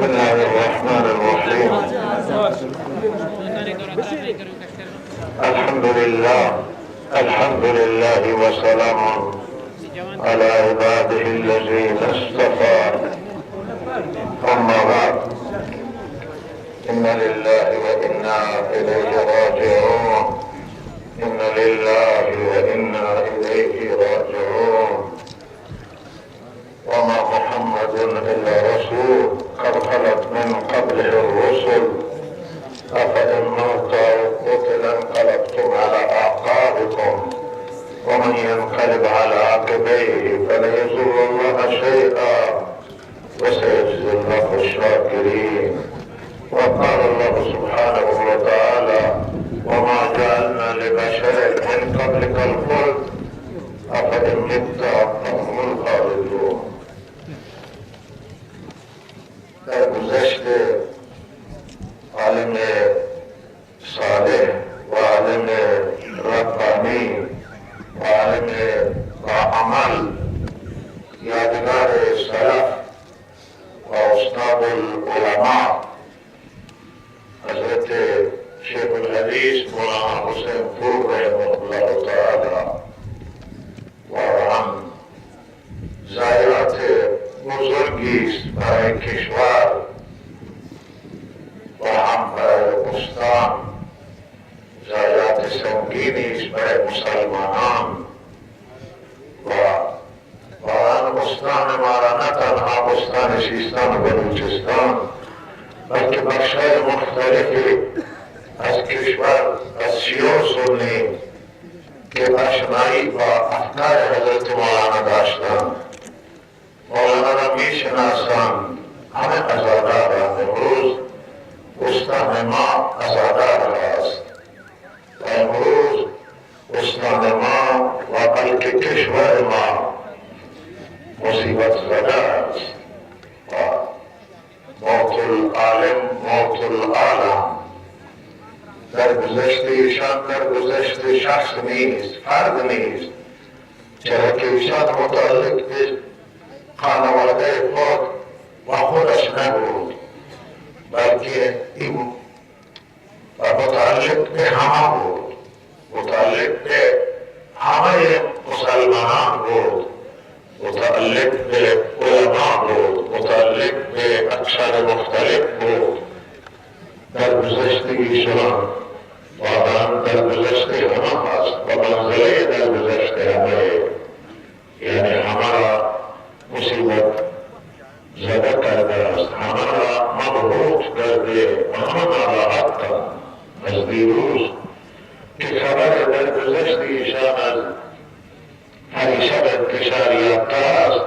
بسم الله الرحمن الرحيم. الحمد لله وسلام على عباده الذين اصطفى. أما بعد، إن لله وإنا إليه راجعون. إن لله وإنا إليه راجعون. وما محمد إلا رسول قد خلت من قبله الرسل أفإن مات أو قتل انقلبتم على أعقابكم ومن ينقلب على عقبيه فلن يضر الله شيئا وسيجزي الله الشاكرين. وقال الله سبحانه وتعالى: وما جعلنا لبشر من قبلك الخلد أفإن مت فهم الخالدون. در گذشته عالم صالح و عالم ربانی و عالم با عمل یادگار سلف و استاد العلماء حضرت شیخ الحدیث مولانا حسین پور رحمه الله تعالی و هم ضایعات بزرگی است برای کشور و هم برای استان، ضایعات سنگینی است برای مسلمانان و آن استان ما را نه تنها استان سیستان و بلوچستان بلکه بخش‌های مختلفی از کشور از شیعه و سنی که آشنایی با افکار حضرت مولانا داشتند، مولانا را میشناسند، همه عزادارند. امروز استان ما عزادار است و امروز استان ما و بلکه کشور ما مصیبت زده است و موت العالم موت العالم. در گذشت ایشان در گذشت شخص نیست، فرد نیست، چرا که ایشان متعلق به خانواده خود و خودش نبود بلکه این متعلق به همه بود، متعلق به همه مسلمانان بود، متعلق به علما بود، متعلق به اقشار مختلف بود. در گذشت ایشان واقعا در گذشت همه هست و منزله در گذشت همه، یعنی همه را مصیبت زده کرده است، همه را مبهوت کرده و همه ناراحت کرد. از دیروز که خبر در گذشت ایشان از پریشب انتشار یافته است،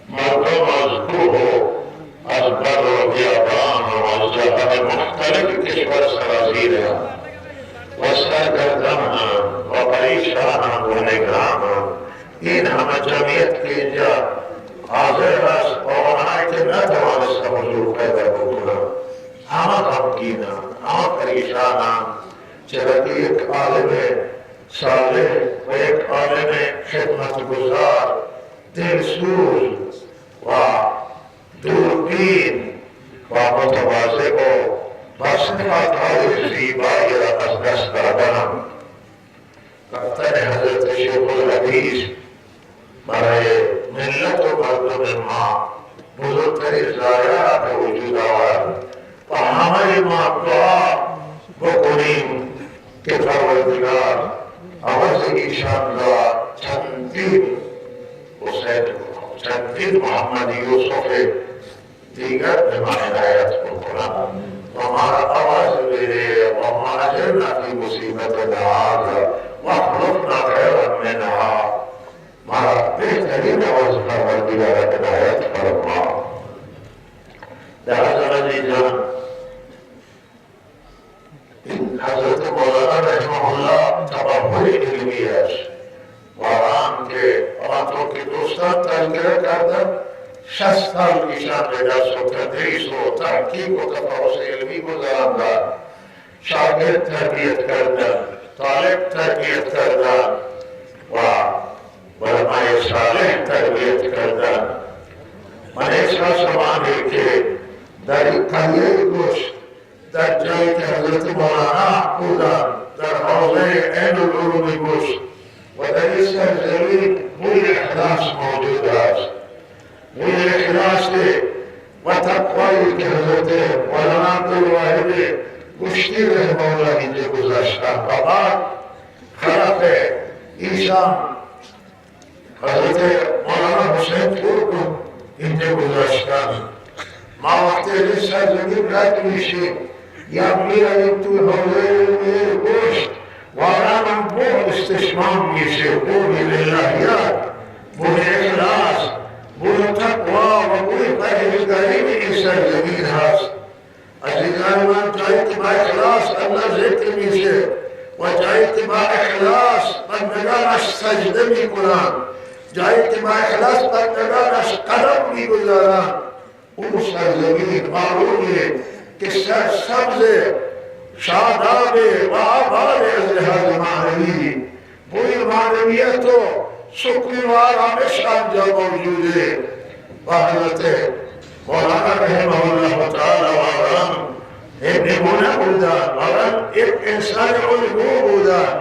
مردم از کوه و از بر و بیابان و از جهان مختلف کشور سرازیرند و سرگردانند و پریشانند و نگرانند. این همه جمعیت که اینجا حاضر است و آنهایی که نتوانسته حضور پیدا بکنند همه غمگینند، همه پریشانند، چرا که یک عالم صالح و یک عالم خدمتگزار دلسوز و دوربین و متواضع و با صفاتهای زیبایی را از دست دادند. رفتن حضرت شیخ الحدیث برای ملت و مردم ما بزرگترین ضایعات وجود آورد و همه ما دعا بکنیم که پروردگار عوض ایشان را چندین محمد یوسف دیگر به ما هدایت بکنم و ما را آواز بده و ما اجرنا فی مصیبتنا هذا و اخلفنا خیرا منها. ما را بهترین آواز پروردگار هدایت فرما. در عزیزان، این حضرت مولانا رحمه الله تباهی علمی است واقعا که آنطور که دوستان تذکره کردن 60 سال ایشان به درس و تدریس و تحقیق و تفحص علمی گذراندن، شاگرد تربیت کردن، طالب تربیت کردن و علمای صالح تربیت کردن. من احساس مانی که در قریه گوشت در جایی که حضرت مولانا بودن در حوزه عین العلوم گوشت و در این سرزمین بوی اخلاص موجود است. بوی اخلاص و تقوایی که حضرت مولانا عبدالواحد گوشتی رحمه الله اینجا گذاشتن و بعد خلق ایشان حضرت مولانا حسین پور اینجا گذاشتن. ما وقتی این سرزمین رد میشیم یا میریم تو حوزه گوشت واقعا من بو استشمام میشه، بو للهیات، بو اخلاص، بو تقوا و بو پرهیزگاری این سرزمین هست. عزیزان من جایی که با اخلاص الله ذکر میشه و جایی که با اخلاص بندگانش سجده میکنن، جایی که با اخلاص بندگانش قدم میگذارن، اون سرزمین معلومه که سبز شاداب و آباد از لحاظ معنوی بوی معنویت و سکون و آرامش آنجا موجوده. و حضرت مولانا رحمه الله تعالی واقعا ایک نمونه بودن، واقعا ایک انسان الگو بودن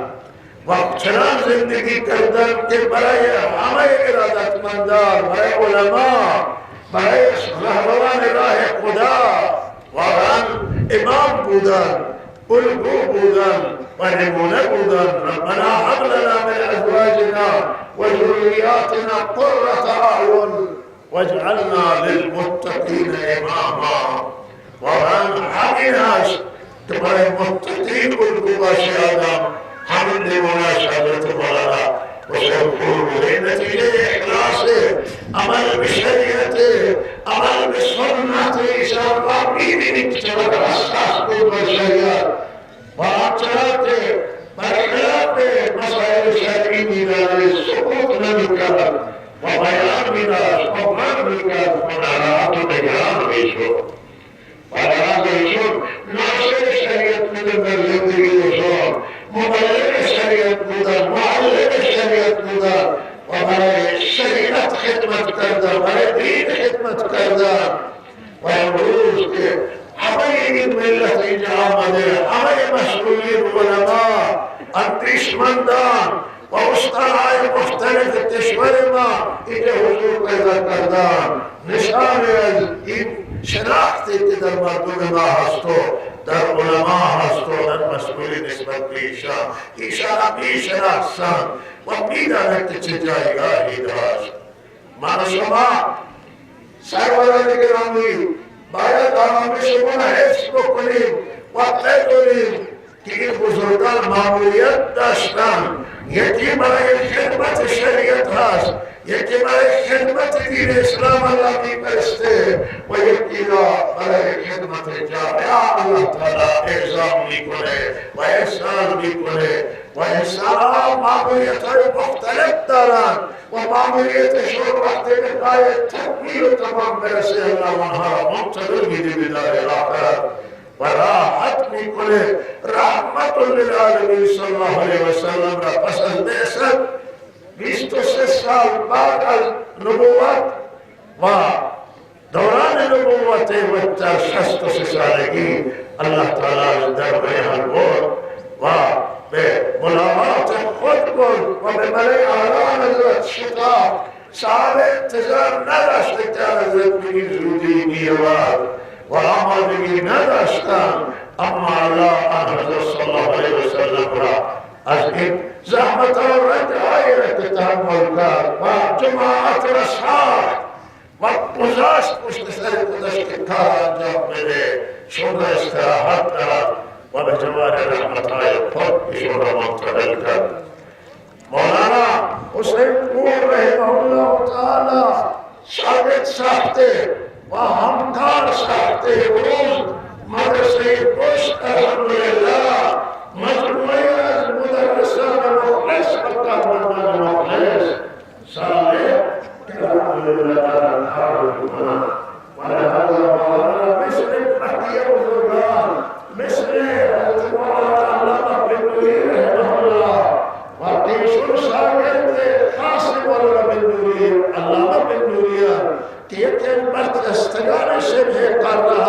و چنان زندگی کردن که برای همه ارادتمندان، برای علما، برای رهبران راه خدا واقعا امام بودن، الگو بودن و نمونه بودن. ربنا هب لنا من ازواجنا و ذریاتنا قرة اعین واجعلنا للمتقین اماما. واقعا همین هست که برای متقین الگو باشه آدم، همین نمونهش حضرت مولانا حسین پور بوده. نتیجه اخلاص عمل به شریعت، عمل به سنت ایشان و میبینید که چقدر حساس بود به شریعت و چقدر برخلاف مسائل شرعی میدانست، سقوط نمیکرد و بیان میداشت، مقرر میکرد و نراحت و نگران میشد و لحاظ ایشون ناصر شریعت بودن در زندگی ایشون، مبلغ شریعت بودن، معلم شریعت بودن و برای شریعت خدمت کردن، برای دین خدمت کردن. و امروز که همه این ملت اینجا آمده، همه مسئولین علما، اندیشمندان و استادهای مختلف کشور ما اینجا حضور پیدا کردن، نشان از این شناختی که در مردم ما هست و در علما هست و در مسئولین نسبت به ایشان هم میشناسند و میدانند که چه جایگاهی داشت. من شما سروران گرامی باید آرامشمون حفظ بکنیم و بدونیم که این بزرگان معمولیت داشتن، یکی برای خدمت شریعت هست، یکی برای خدمت دین اسلام الله میپرسته و یکی برای خدمت جامعه الله تعالی اعزام میکنه و احسان میکنه. و انسان ها معمولیت های مختلف دارن و معمولیتشون وقتی به پای تکمیل و تمام برسه الله آنها را منتظر میده به دار آخرت و راحت میکنه. رحمت للعالمین صلی الله علیه و سلم را پس از بعثت 23 سال بعد از نبوت و دوران نبوت و تا 63 سالگی الله تعالی در بیان برد و به ملاقات خود برد و به ملای اعلی حضرت شتاب. صحابه انتظار نداشته که حضرت بگی زودی میاد و آمادگی نداشتن، اما الله آن حضرت صلی الله علیه و سلم را از این زحمت و رنج‌های را که تحمل کرد و جماعت را ساخت و گذاشت پشت سر خودش که کار انجام بده، شما استراحت داد و به جوار رحمتهای خود ایشون را منتقل کرد. مولانا حسین پور رحمه الله تعالی شاگرد ساخته و همکار ساخته. روز مدرسه گوشت الحمدلله مجموعه از مدرسان مخلص و کارمندان مخلص صالح که الحمدلله در انحار کنند و لهذا مولانا مثل بقیه بزرگان مثل حضرت مولانا علامه بنوری رحمه الله و ایشون شاگرد خاص مولانا بنوری علامه بنوری که یکی مرد استگان شبه قرده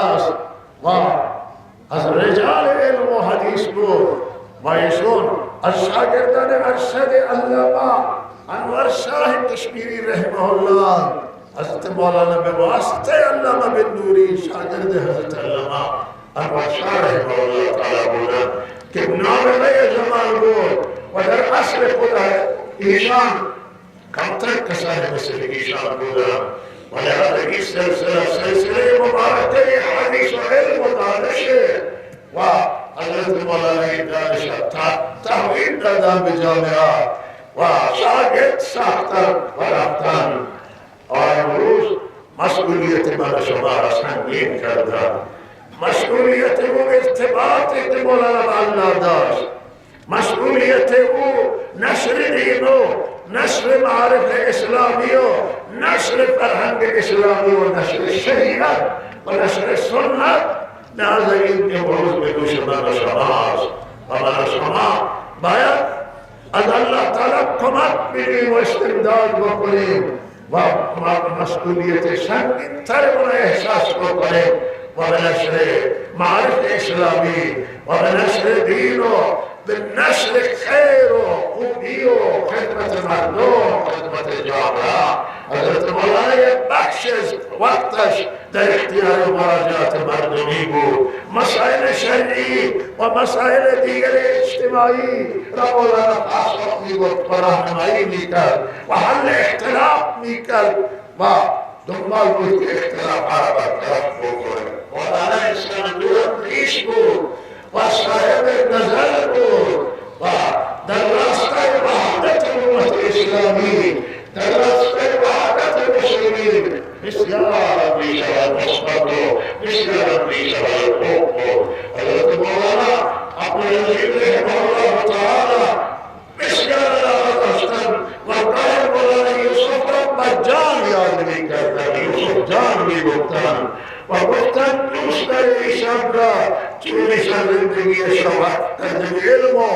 رجال علم و حدیث بود و ایشون از شاگردان ارشد علامه انور شاه کشمیری رحمه الله حضرت مولانا به واسطه علامه بن نوری شاگرد حضرت علامه انور شاه رحمه الله تعالی بودند که نابغه زمان بود و در اصل خود ایشان کمتر کسانی مثل ایشان بودند و لہذا این سلسله مبارکه حدیث و علم و دانش و حضرت مولانا دانش تحویل دادن به جامعات و شاگرد ساختن و رفتن و امروز مسئولیت من شما را سنگین کردن. مسئولیت او ارتباطی که مولانا با الله داشت، مسئولیت او نشر دین و نشر معارف اسلامی و نشر فرهنگ اسلامی و نشر شریعت و نشر سنت لہذا این امروز به دوش من شماست و من شما باید از الله تعالی کمک بگیریم و استمداد بکنیم و مسئولیت سنگین تر را احساس بکنیم و به نشر معارف اسلامی و به نشر دین و به نشر خیر و خوبی و خدمت مردم خدمت جامعه. حضرت مولانا یک بخش وقتش در اختیار مراجعات مردمی بود. مسائل شرعی و مسائل دیگر اجتماعی را مولانا خاص میگفت و راهنمایی میکرد و حل اختلاف میکرد و دنبال بود که اختلافات برطرف بکنه. مولانا انسان دوراندیش بود و صاحب نظر بود و در راستای وحدت امت اسلامی، در راستای وحدت مسلمین بسیار میشود مثبت و بسیار میشود خوب بود. حضرت مولانا عبدالعزیز رحمه الله تعالی بسیار علاقه داشتند و قائل مولانا یوسف را با جان یاد میکردند، یوسف جان میگفتند و گفتند دوست داری ایشان را چونیشان زندگیش را وقت علم و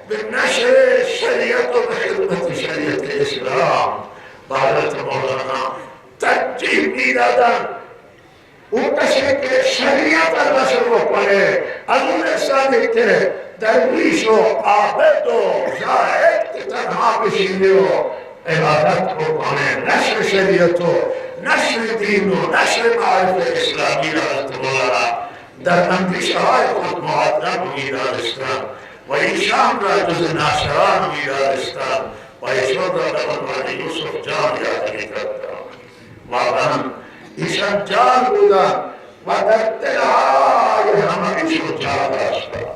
به نشر شریعت و به خدمت شریعت اسلام با حضرت مولانا ترجیح میدادند. اون کسی که شریعت را نشر بکنه از اون انسانی که درویش و عابد و زاهد که تنها بشینه و عبادت بکنه، نشر شریعت و نشر دین و نشر معارف اسلامی را حضرت مولانا در اندیشه های خود مقدم می‌دانستند و ایشان را جز ناشران می‌دانستند و ایشان را به عنوان یوسف جان یاد می‌کردند. واقعا ایشان جان بودند و در دلهای همه ایشان جان داشتند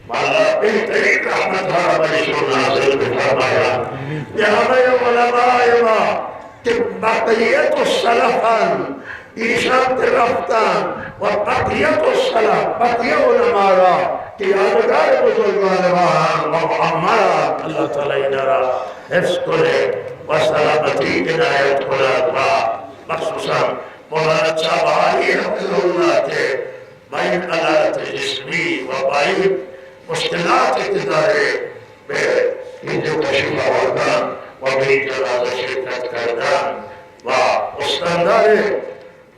و الله بهترین رحمتها را بر ایشان نازل بفرماید. به همه علمای ما که بقیت السلفن ایشان رفتن و بقیت السلف بقیه علما را که یادگار بزرگان ما هم و معمران اللہ تعالی اینا را حفظ کنه و سلامتی عنایت کند و مخصوصا مولانا چابهاری حفظه الله که با این علالت جسمی و با این مشکلات که داره به اینجا تشریف آوردن و به این جنازه شرکت کردن و استاندار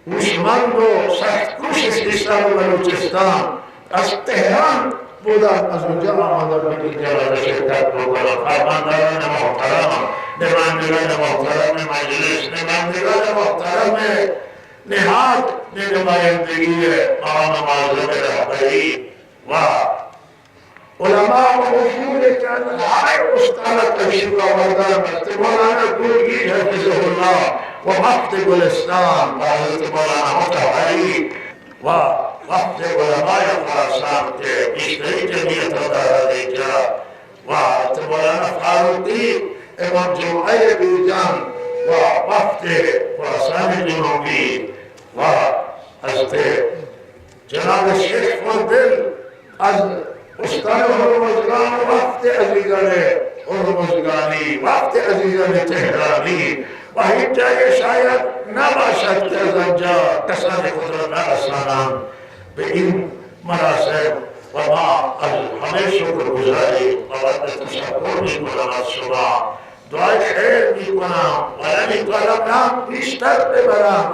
هوشمند و سخت‌کوش سیستان و بلوچستان از تهران بودن، از اونجا آمدن به این جنازه شرکت بکنن. فرمانداران محترم، نمایندگان محترم مجلس، نمایندگان محترم نهاد نمایندگی مقام معظم رهبری و علماء و وفود که از همه استان تشریف آوردن، حضرت مولانا گورگی حفظه الله و وفد گلستان و حضرت مولانا مطهری و وفد علمای خراسان که بیشتری جمعیت را دارد اینجا و حضرت مولانا فاروقی امام جمعه بیجان و وفد خراسان جنوبی و حضرت جناب شیخ فضل از استان هرمزگان وقت عزیزان هرمزگانی، وقت عزیزان تهرانی و هیچ جای شاید نباشد که از آنجا کسان خود را نرسانند به این مراسم و ما از همه شکرگزاری و تشکر میکنم از شما. دعای خیر میکنم و نمیتوانم نام بیشتر ببرم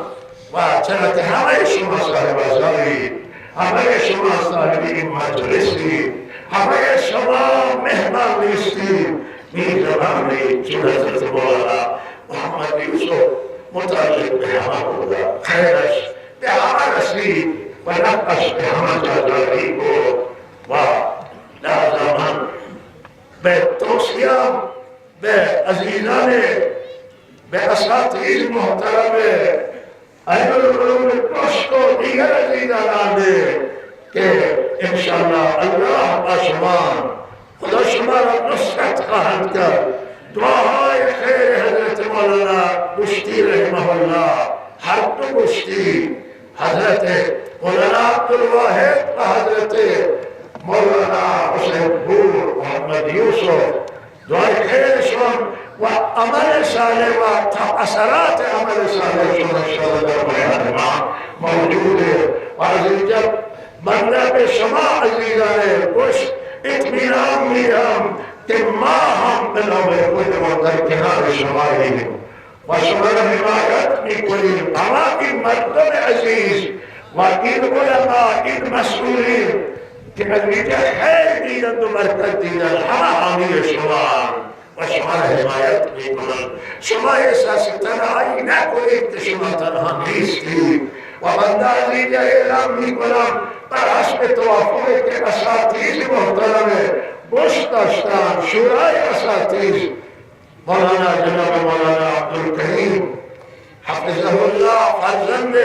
و چرا که همه شما صاحب ازاری همه شما صاحب این مجلسی، همه شما مهمان نیستی. می‌دانم چون حضرت مولانا محمد یوسف متعلق به همه بوده، خیرش به همه رسید و نفعش به همه جاداری بود. و لازم من به توصیم به عزیزان، به اساتید محترم عین العلوم کشک و دیگر عزیزان که انشاءالله الله با شما، خدا شما را نصرت خواهد کرد. دعاهای خیر حضرت مولانا بشتی رحمه الله، هر دو بشتی، حضرت مولانا عبدالواحد و حضرت مولانا حسین پور محمد یوسف، دعای خیرشون و عمل صالح و اثرات عمل صالحشون انشاءالله در بیان ما موجوده. و از اینجا بنده به شما عزیزان خوش اطمینان میدم که ما هم به نام خودمان در کنار شماییم و شما را حمایت میکنیم. همه این مردم عزیز و این علما، این مسئولین که از اینجا خیر دیدند و برکت دیدند، همه حامی شما و شما را حمایت میکنند. شما احساس تنهایی نکنید که شما تنها نیستید. و بنده از اینجا اعلام میکنم بر حسب توافقی که اساتید محترم بشت داشتن، شورای اساتید مولانا جناب مولانا عبدالکریم حفظه الله فرزند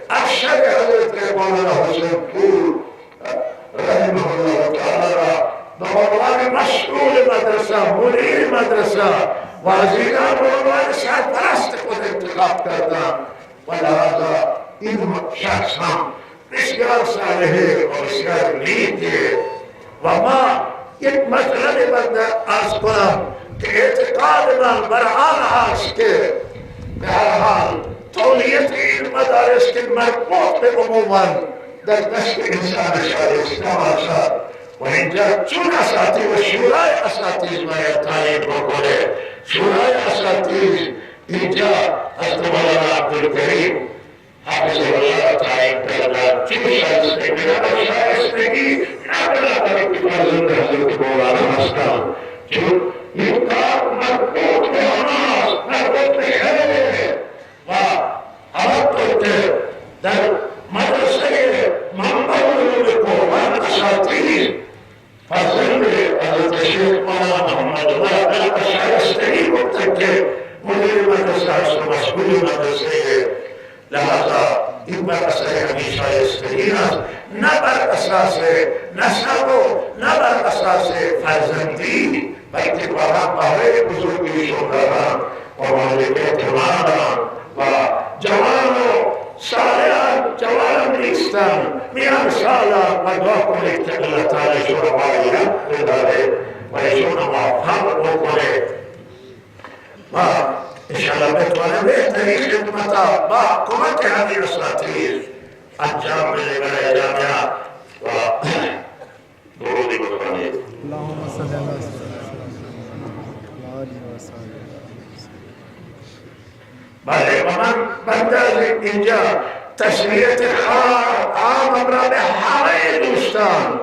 ارشد حضرت مولانا حسین پور رحمه الله تعالی به عنوان مسئول مدرسه، مدیر مدرسه و عزیزان به عنوان سرپرست خود انتخاب کردن و لحاظا این شخص هم بسیار صالحه و بسیار نیکه. و ما یک مسئله بنده عرض کنم که اعتقاد من بر آن هست که به هر حال تولیت این مدارس که مربوط به عموما در دست انسان شایسته باشد و اینجا چون اساتید و شورای اساتید باید تعیین بکنه. شورای اساتید اینجا از مولانا عبدالکریم حفظه الله تعیین کردن، چون شایستگی ندارد که فرزند حضرت مولانا هستند، چون این کار مربوط به آنهاست، مربوط به خیره. و همانطور که در مدرسه منبع علوم کهن اساتید فرزند حضرت شیخ مولانا محمد الله شایستگی گفتند که مدیر مدرسه هست و مسئول مدرسه، لہذا این بر اساس همین شایستگی است، نه بر اساس نسب و نه بر اساس فرزندی، بلکه واقعا بهره بزرگیشون دارن و مورد اعتماد دارن و جوان و صالحان جوان نیستن، میان سالان و دعا کنید که اللہ تعالی شما باید بداره و ایشون موفق بکنه و انشاءالله بتوانه بهترین خدمتا با کمک همین اساتید انجام بده برای جامعه و درودی بکنید. اللهم صل علی سیدنا بله و من بنده از اینجا تسلیت عامم را به همه دوستان،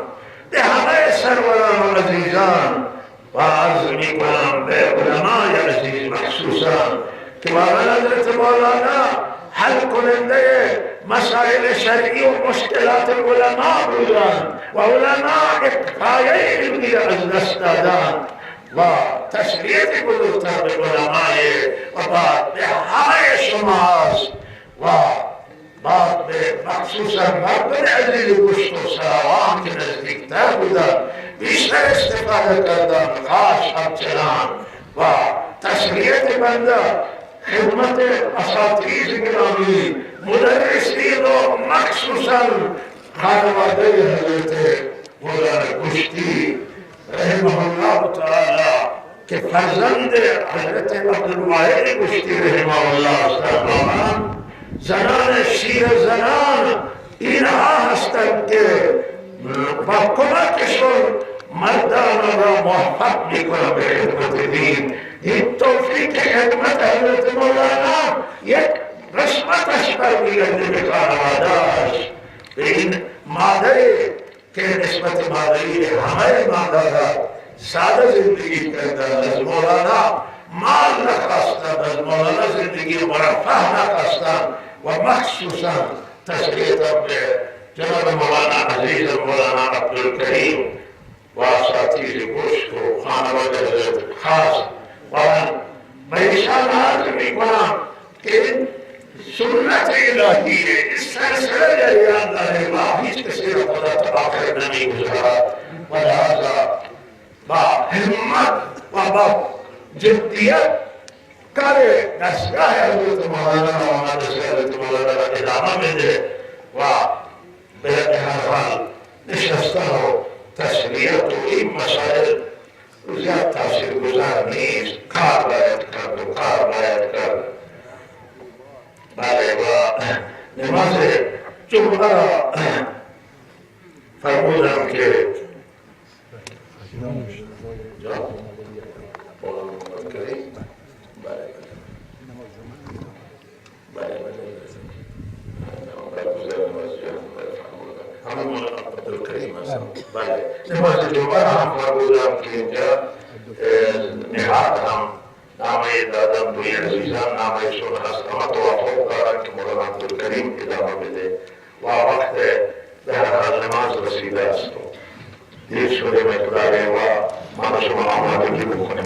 به همه سروران و عزیزان و عرض می کنم به علمای عزیز مخصوصا که واقعا حضرت مولانا حل کننده مسائل شرعی و مشکلات علما بودند و علما پایه علمی از دست دادند و تسلیت بزرگتر به علمای و بعد به همه شما هست و بعد به مخصوصا مردم عزیز گشت و سراوان که نزدیکتر بودن بیشتر استفاده کردن، خاص همچنان و تسلیت بنده خدمت اساتید گرامی، مدرسین و مخصوصا خانواده حضرت مولانا کشتی رحمه الله تعالی که فرزند حضرت عبدالواحد کشتی رحمه الله است. زنان شیر زنان اینها هستند که با کمکشون مردان را موفق میکنن به خدمت دین. این توفیق خدمت حضرت مولانا یک رسمتش برمیگرده به خانواده‌اش. به این मादे के निस्बत मादरी हमारे मादा सादा जिंदगी करता मौलाना माल न खास्ता मौलाना जिंदगी मरफा न खास्ता व मखसूसा तस्वीर जनाब मौलाना अजीज मौलाना अब्दुल करीम वासाती गोश्त को खानवाद खास मैं इशारा करने वाला कि सुन्नत इलाही है इस सिलसिले जरिए अल्लाह ने वाहिद के सिर खुदा आखिर नहीं गुजारा वलिहाजा बा हिम्मत व बा जिद्दियत करे दसगाह हज़रत मौलाना मोहम्मद हज़रत मौलाना का इदारा में दे व बेहतहाल निशस्ता हो तस्वीर तो इन मसाइल ज्यादा तासीर गुजार नहीं कार बायत कर बालेगा नमाज़े जुम्मा फरमूदान के नमाज़े जुम्मा हम फरमूदान के निहात हम नामे दादम दुई अजीज़ान नामे सुन हस्तमत व फौकार के मौलाना अब्दुल करीम इदामा में दे वा वक्त बहरहाल नमाज रसीदा अस्तो ये शुरू में खुदा रे वा मानसुमा आमाद की बुखने